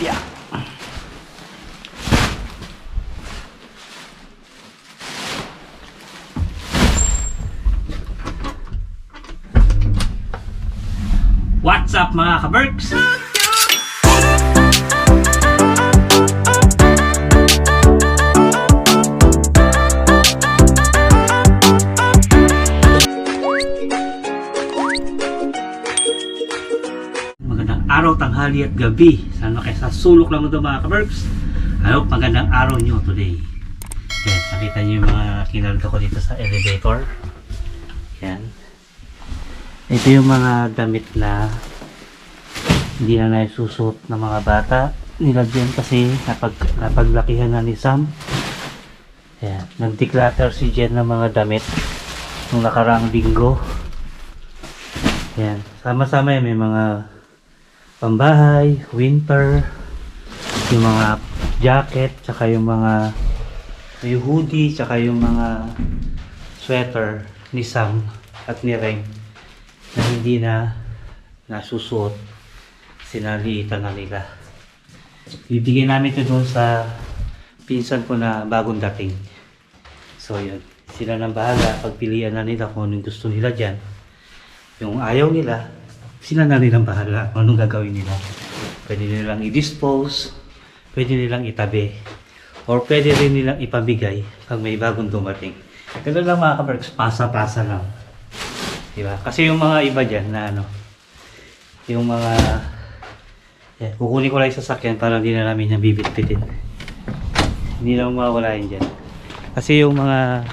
Yeah. What's up mga ka-Berks? Magandang araw, tanghali at gabi. Sana kayo sa sulok lang ito mga ka-Berks. I hope magandang araw nyo today. Yan, nakita nyo yung mga kinalda ko dito sa elevator. Yan. Ito yung mga damit na hindi na naisusot ng mga bata. Nilagyan kasi napaglakihan na ni Sam. Ayan. Nag-declutter si Jen ng mga damit nung nakaraang linggo. Ayan. Sama-sama yan. May mga pambahay, winter, yung mga jacket, tsaka yung mga may hoodie, tsaka yung mga sweater ni Sam at ni Reng na hindi na nasusuot, sinalitan na nila. Bibigyan namin ito doon sa pinsan ko na bagong dating. So yun, sila nang bahala, pagpilian na nila kung anong gusto nila dyan. Yung ayaw nila, sila na nilang bahala kung anong gagawin nila. Pwede nilang i-dispose, pwede nilang itabi, or pwede rin nilang ipamigay pag may bagong dumating. Ganun lang mga ka-Berks, pasa-pasa lang. Diba? Kasi yung mga iba dyan na ano, yung mga yan, kukunin ko lang yung sasakyan para hindi na namin yung bibit-bitin. Hindi na mawala yun dyan. Kasi yung mga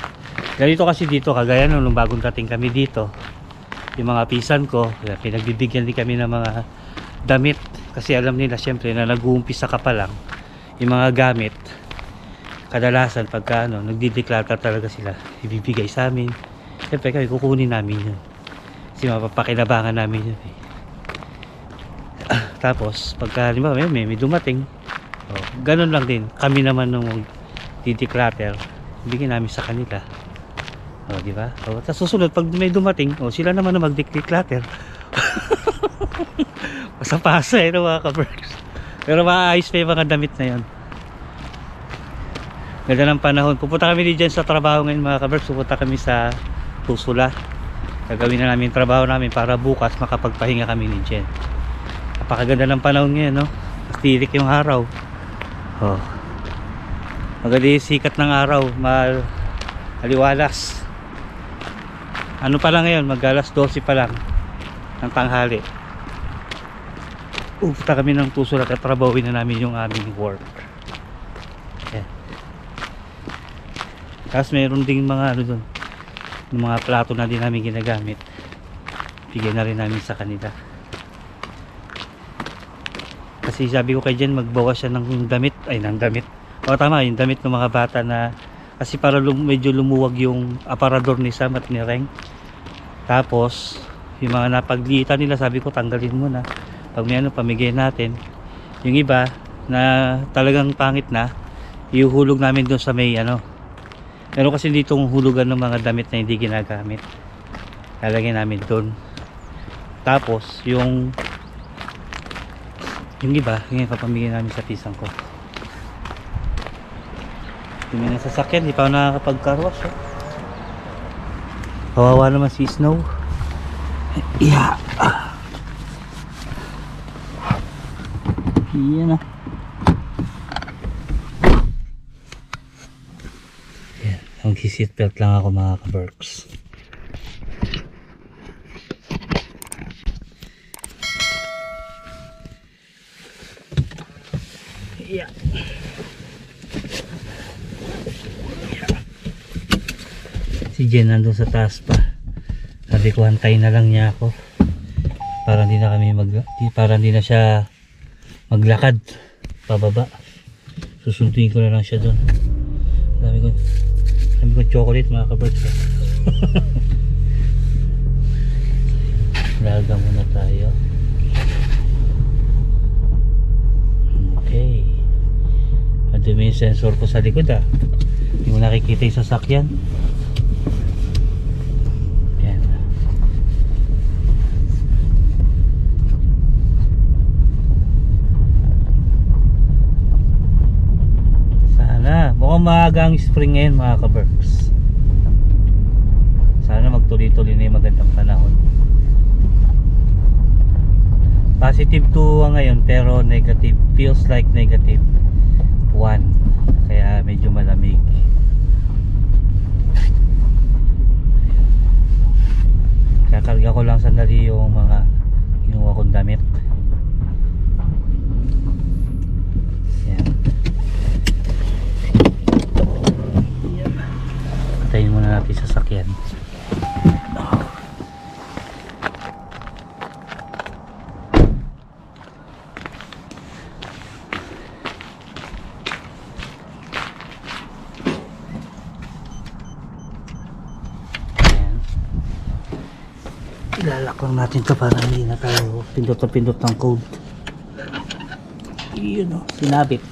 ganito kasi dito, kagaya nung bagong dating kami dito, yung mga pisan ko, pinagbibigyan din kami ng mga damit. Kasi alam nila syempre na nag-uumpisa ka pa lang, yung mga gamit kadalasan pagka ano, nagdi-declutter talaga sila, ibibigay sa amin. Syempre kami kukunin namin yun. Kasi mapapakinabangan namin yun eh. Tapos pagka may dumating, ganun lang din. Kami naman nung di-declutter, bigyan namin sa kanila. Di ba? Tapos susunod pag may dumating, sila naman na mag-declutter. Pasa-pasa eh, no, mga ka-Berks. Pero maayos pa yung mga damit na yun. Ganda ng panahon. Pupunta kami dyan sa trabaho ngayon mga ka-Berks. Pupunta kami sa Tusula. Gagawin na namin trabaho namin para bukas makapagpahinga kami ni Jen. Napakaganda ng panahon ngayon, no? Tirik yung araw. Maganda yung sikat ng araw. Maliwalas. Ano pa lang ngayon? Mag-alas 12 pa lang ng tanghali. Pupunta kami ng Tusula at trabawin na namin yung aming work. Yan. Tapos mayroon ding mga ano dun, yung mga plato na din namin ginagamit, bigyan na rin namin sa kanila. Kasi sabi ko kay Jen, magbawas siya ng damit, tama, yung damit ng mga bata na, kasi para medyo lumuwag yung aparador ni Sam at ni Reng. Tapos yung mga napaglitan nila, sabi ko tanggalin mo na, pag may ano pamigay natin. Yung iba na talagang pangit na, ihuhulog namin doon sa may ano. Meron kasi ditong hulugan ng mga damit na hindi ginagamit, lalagyan namin doon. Tapos yung iba, yung papamigay namin sa pisang ko. Yung mga sasakyan, di pa ako nakakapag-carwash. Kawawa naman si Snow. Yeah. Yan na. Mag-seatbelt lang ako mga ka-Berks. Yeah. Si Jen nandun sa taas pa. Sabi ko hantayin na lang niya ako para hindi na siya maglakad pababa. Susunduin ko na lang siya doon. Sabi ko chocolate mga ka-Berks. Laga muna tayo. Okay. Madumi yung sensor ko sa likod hindi mo nakikita yung sasakyan. Yan. Mukhang maaga ang spring ngayon mga ka-Berks. Sana magtuloy-tuloy na yung magandang panahon. Positive 2 ngayon pero negative. Feels like negative 1. Kaya medyo malamig. Kakarga ko lang sandali yung mga inuha kong damit. Yan. Patayin muna natin sa sasakyan. Ilalak lang natin ito para hindi na tayo pindot ng code. Yun o, sinabit.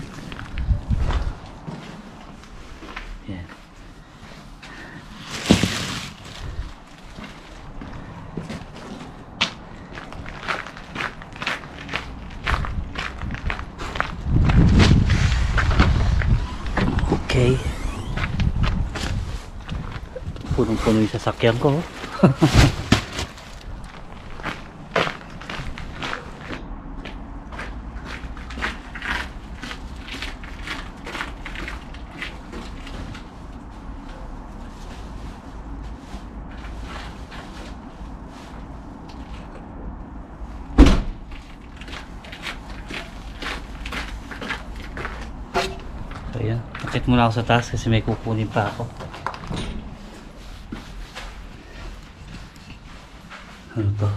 Yan. Okay. Punong-puno yung sasakyan ko. Ayan, akit muna ako sa taas kasi may kukunin pa ako. Ano to?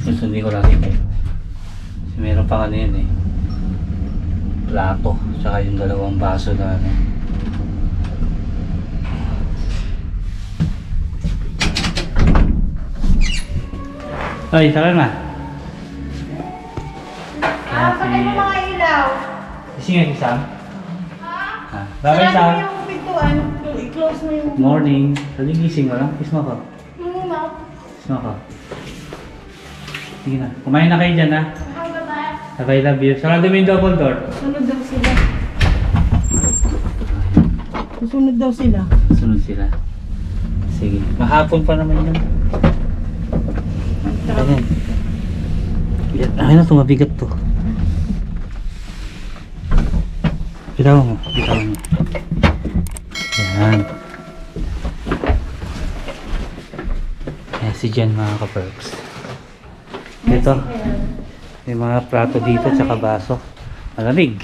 Susundin ko lang ito. Kasi meron pa kanina plato, tsaka yung dalawang baso na Ay, tara na. Patay mo mga ilaw. Ising nga isang? Ha? Bakit Sarado isang? mo yung pintuan. I-close mo yung... Morning. Saling gising mo lang. Kiss mo ko. Muna. Kiss mo ko. Sige na. Kumain na kayo dyan ha. I love you. Sarado mo yung double door. Sunod daw sila. Susunod daw sila. Sunod sila. Sige. Mahapon pa naman yun. Ayan. Ayan na ito. Mabigat to. Bitawan mo. Bitawan mo. Ayan. Ayan si Jen mga ka-Berks. Ito. May mga plato dito tsaka baso. Malamig.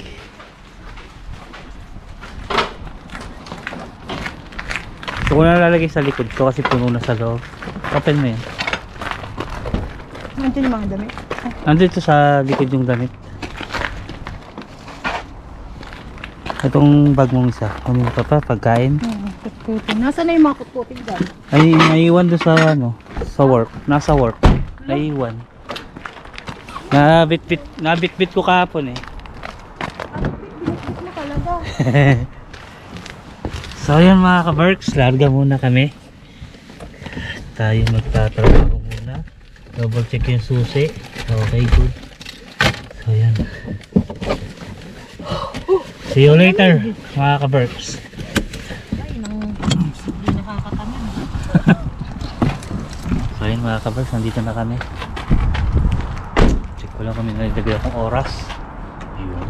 Ito ko na lalagay sa likod ko kasi puno na sa loob. Open mo yan. Nandiyan yung mga damit. Nandito sa likod yung damit. Itong bag mong isa. Ano pa pa? Pagkain? Kutkutin. Nasaan na yung mga kutkutin dyan? Ay, naiwan doon sa ano? Sa work. Nasa work. Naiwan. Nabitbit ko kahapon eh. Ano talaga? So ayan mga ka-Berks, larga muna kami. Tayo magtatrabaho muna. Double check yung susi. Okay, good. So ayan. See you later mga ka-Berks. Ay, hindi nakakatamin. So ayan mga ka-Berks, nandito na kami. Check ko lang kami nalagay akong oras. Ayun.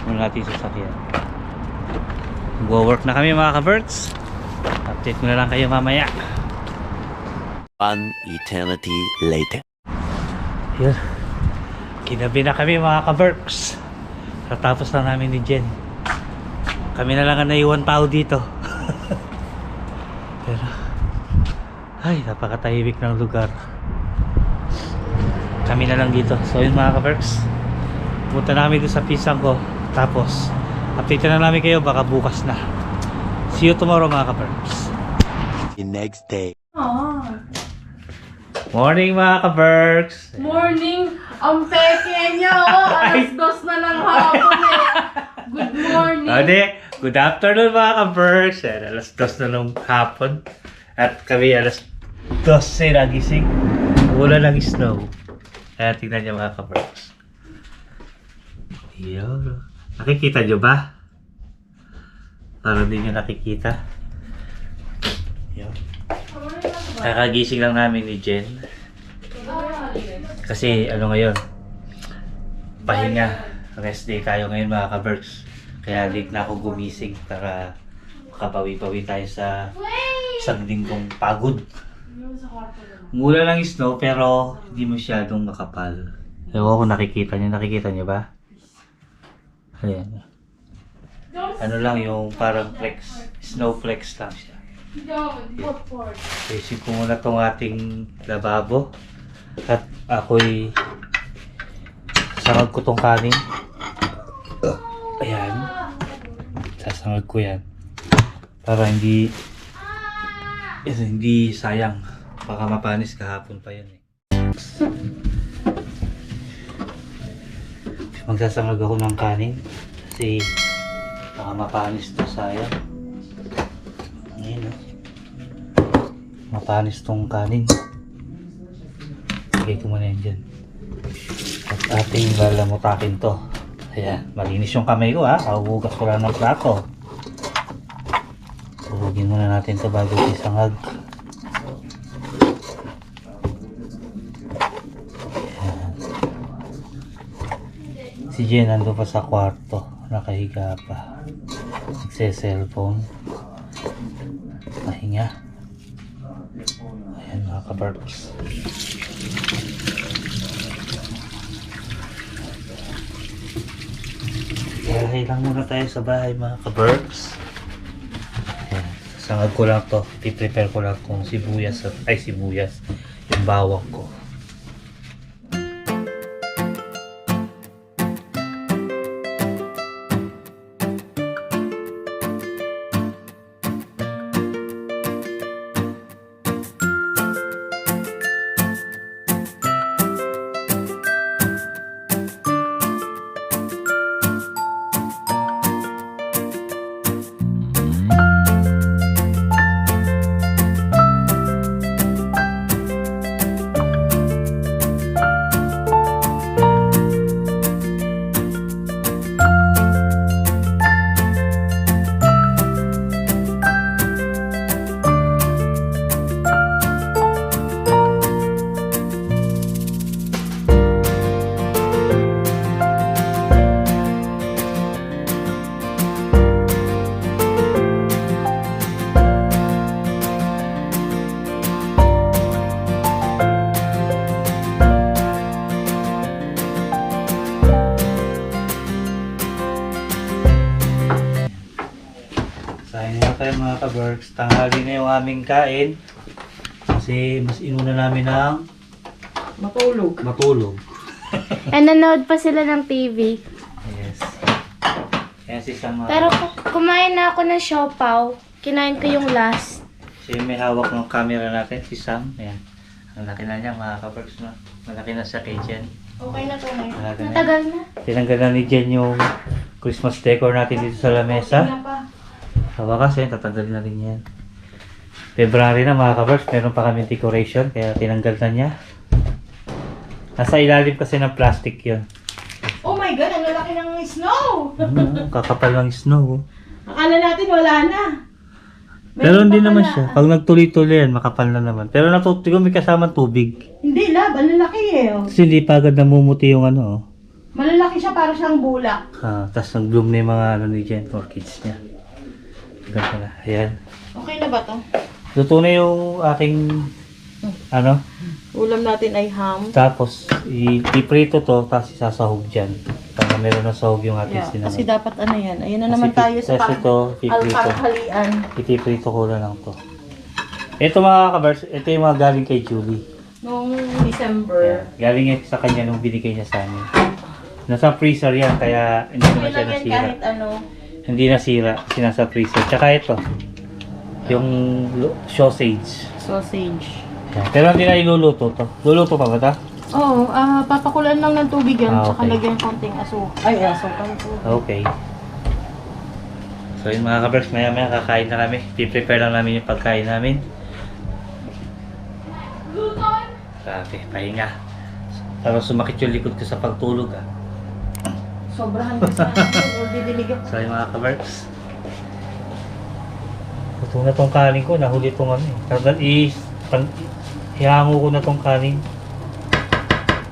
Muna natin sa sakyan. Go-work na kami mga ka-Berks. Update ko na lang kayo mamaya. One eternity later. Yun. Kinabi na kami mga ka-Berks. Katapos na namin ni Jen. Kami na lang ang naiwan tao dito. Pero ay, napakatahimik ng lugar. Kami na lang dito. So yun mga ka-Berks, punta na kami doon sa pisang ko. Tapos update na namin kayo baka bukas na. See you tomorrow mga ka-Berks. The next day. Morning mga ka-Berks. Morning! Ang peke nyo! Alas 2 na lang hapon eh! Good morning. Ade, good afternoon mga ka-Berks. Alas 2 na nung hapon. At kami alas 12 nagising. Wala ng snow. Kaya tingnan niyo mga ka-Berks. Yun. Nakikita niyo ba? Parang hindi niyo nakikita. Yun. Kakagising lang namin ni Jen. Kasi ano ngayon? Pahinga. Rest day tayo ngayon mga ka-Berks. Kaya late na ako gumising para makabawi-bawi tayo sa isang linggong pagod. Mula lang snow pero hindi masyadong makapal. Ewan ko nakikita niyo. Nakikita niyo ba? Ayan. Ano lang yung parang flex. Snow flex lang siya. Isip ko muna tong ating lababo. At ako'y sasangag ko tong kanin. Ayan. Sasangag ko yan. Para hindi sayang. Baka mapanis kahapon pa yan eh. Magsasangag ako ng kanin. Kasi baka mapanis to, sayang. Ngayon oh. Mapanis tong kanin. Lagay ko muna yan dyan. At ating lalamutakin to. Ayan, malinis yung kamay ko ha. Kahuhugas ko lang ng plato. Huhugin muna natin ito bago isangag. Ayan. Si Jen nandun pa sa kwarto. Nakahiga pa. Nagse-cellphone. Pahinga. Ayan mga ka-Berks. Bahay lang muna tayo sa bahay mga ka-Berks. Ayan, sasangag ko lang to. I-prepare ko lang kung sibuyas. Yung bawang ko. Kain na tayo mga ka-Berks. Tanghali na yung aming kain. Kasi mas inuna namin ng matulog. Nanonood pa sila ng TV. Yes. Kaya si Sam, Pero kumain na ako ng siopaw. Kinain ko yung last. siya yung may hawak ng camera natin, si Sam. Ayan. Ang laki na niya mga ka-Berks. No? Malaki na siya kay Jen. Okay na to na yun. Malaki na. Matagal na. Tinanggal na ni Jen yung Christmas decor natin dito sa lamesa. Sa wakas eh, tatanggalin na rin yan. February na mga ka-Berks, meron pa kami decoration, kaya tinanggal na niya. Nasa ilalim kasi ng plastic yun. Oh my God, ang lalaki ng snow! Kakapal ng snow. Akala natin wala na. Pero hindi naman siya. Pag nagtuloy-tuloy yan, makapal na naman. Pero natutuyo may kasamang tubig. Hindi lab, ang lalaki eh. Kasi hindi pa agad namumuti yung ano. Oh. Malalaki siya para siyang bulak. Tapos nag-bloom na yung mga ano ni Jen, orchids niya. Ganda na. Ayan. Okay na ba to? Luto na yung aking ano. Ulam natin ay ham. Tapos iprito to, tapos isasahog dyan. Para meron na sahog yung ating cinnamon. Kasi dapat ano yan. Ayun na naman tayo sa Kasi ito, piprito. alpanghalian. Ipiprito ko na lang to. Ito mga kabars, ito yung mga galing kay Julie. Noong December. Ayan. Galing yan sa kanya nung binigay niya sa amin. Nasa freezer yan, kaya hindi naman siya Kailangan nasira. kahit ano. Hindi nasira, kasi nasa freezer. Tsaka ito, yung sausage. Sausage. Ayan. Pero hindi na iluluto to. Luluto pa ba ito? Oo, papakulan lang ng tubig yan. Ah, Tsaka okay. lagyan konting asukal. Ay, asukal po. Okay. So yun mga kabers, maya kakain na kami. I-prepare lang namin yung pagkain namin. Grabe, pahinga. Parang sumakit yung likod ko sa pagtulog ah. Sobrahan ka sa or didilig ako. So yun mga kabers. Ito na tong kanin ko, nahuli tong ano eh. Talagang ihango ko na tong kanin.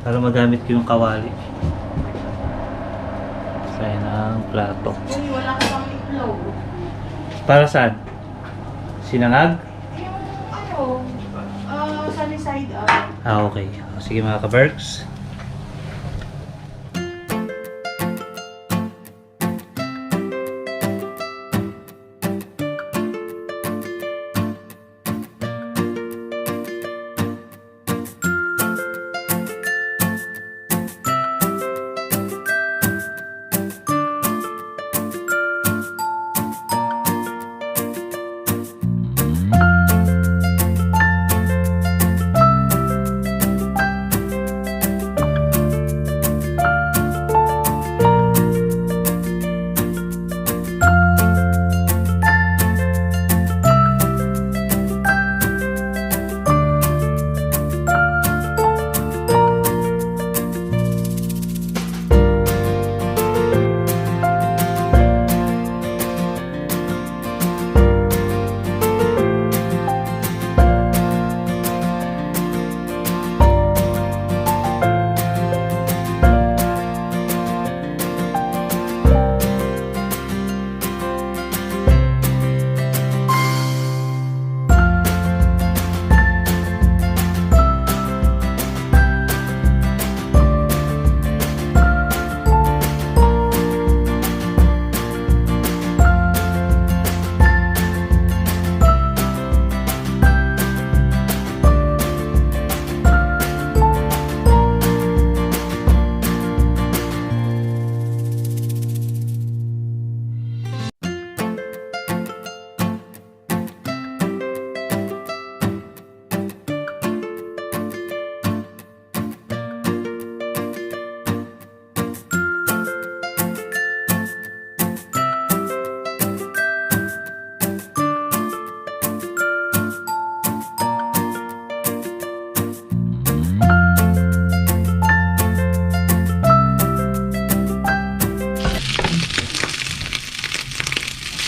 Para magamit ko yung kawali. So yun ang plato. Uy, wala ka pang itlog. Para saan? Sinangag? Yung ano, sunny side up. Ah, okay. Sige mga ka-Berks.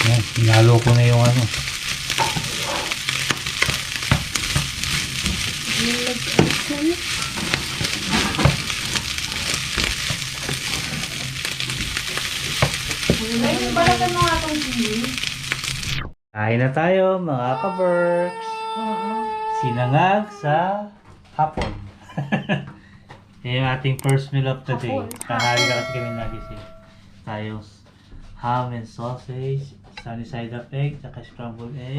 Yan, hinalo ko na yung ano. Ay, balakan mo nga itong chili. Kain na tayo mga ka-Berks. Sinangag sa hapon. Yan yung ating first meal of the day. Hapon. Tanghali na kasi kami nagising. Tayo ham and sausage, sunny side up egg, tsaka scrambled egg,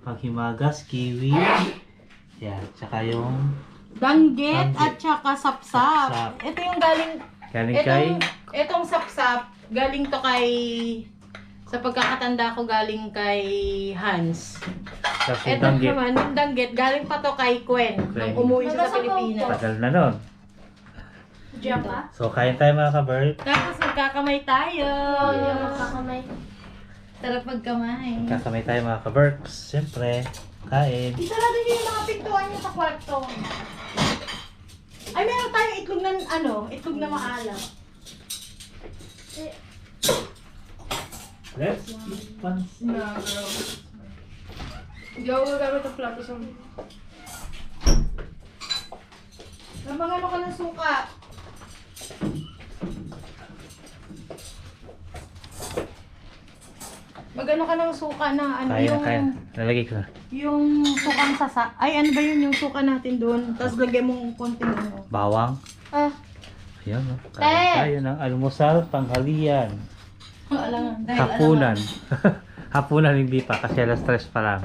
paghimagas, kiwi. Yan, tsaka yung Danggit Danggit. at saka sapsap. Sapsap. Ito yung galing, galing kay itong sapsap, galing to kay, sa pagkakatanda ko galing kay Hans. sa Ito Sudanggit. naman, yung danggit, galing pa to kay Gwen, Gwen. nung umuwi siya sa Pilipinas. Tagal na nun. Diyan ba? So, kain tayo mga ka-Berks. Tapos magkakamay tayo. Kakamay. Sarap magkamay. Kakamay tayo mga ka-Berks. Siyempre, kain. Isarado niyo yung mga pintuan niyo sa kwarto. Ay, meron tayong itlog na, itlog na maalam. Let's eat pancit. Hindi ako gagamit ang plato sa Namang ano ka ng suka? Magano ka ng suka na ano Kaya na, yung kaya na. Nalagay ko na. yung sukang sasa. Ay ano ba yun yung suka natin doon? Tapos lagyan mong konting ano. Bawang. Ah, Ayan, no? Kain tayo ng almusal, tanghalian, Alam dahil hapunan. Hapunan hindi pa kasi alas 3 pa lang.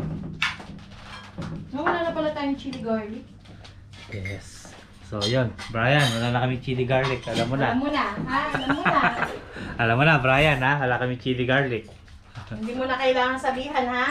Wala na pala tayong chili garlic. Yes. So, yun. Brian, wala na kami chili garlic. Alam mo na. Alam mo na, ha? Alam mo na. Alam mo na, Brian, ha? Wala kami chili garlic. Hindi mo na kailangan sabihan, ha?